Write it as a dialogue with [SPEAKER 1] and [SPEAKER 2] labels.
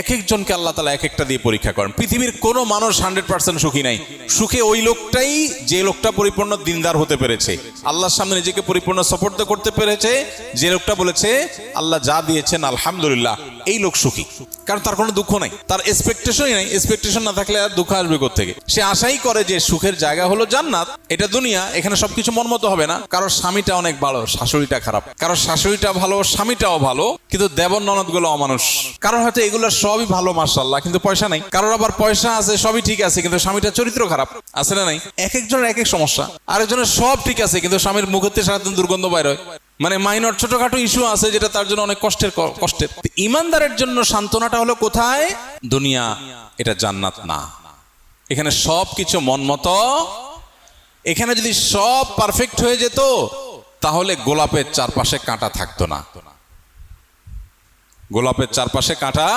[SPEAKER 1] এক একজনকে আল্লাহ তাআলা এক একটা দিয়ে পরীক্ষা করেন। পৃথিবীর কোনো মানুষ 100% সুখী নাই। সুখে ওই লোকটাই যে লোকটা পরিপূর্ণ দিনদার হতে পেরেছে, আল্লাহর সামনে নিজেকে পরিপূর্ণ সুপর্দ করতে পেরেছে, যে লোকটা বলেছে আল্লাহ যা দিয়েছেন আলহামদুলিল্লাহ, এই লোক সুখী। কারণ তার কোনো দুঃখ নাই, তার এক্সপেকটেশনই নাই। এক্সপেকটেশন না থাকলে আর দুঃখ আসবে কোত্থেকে? সে আশাই করে যে সুখের জায়গা হলো জান্নাত, এটা দুনিয়া, এখানে সবকিছু মন মতো হবে না। কারোর স্বামীটা অনেক ভালো, শাশুড়িটা খারাপ, কারোর শাশুড়িটা ভালো, স্বামীটাও ভালো, কিন্তু দেবর ননদ গুলো অমানুষ। কারণ হয়তো এগুলো সবই ভালো মাশাআল্লাহ, কিন্তু পয়সা নাই। কারোর আবার পয়সা আছে, সবই ঠিক আছে, কিন্তু স্বামীটার চরিত্র খারাপ। আছে না নাই? এক একজনের এক এক সমস্যা। আরেকজনের সব ঠিক আছে, কিন্তু স্বামীর মুখতে সারাদিন দুর্গন্ধ বাইর হয়। মানে মাইনর ছোটখাটো ইস্যু আছে, যেটা তার জন্য অনেক কষ্টের। ইমানদারের জন্য সান্ত্বনাটা হলো কোথায়? দুনিয়া, এটা জান্নাত না। এখানে সব কিছু মন মতো। এখানে যদি সব পারফেক্ট হয়ে যেত, তাহলে গোলাপের চারপাশে কাঁটা থাকতো না। গোলাপের চারপাশে কাঁটা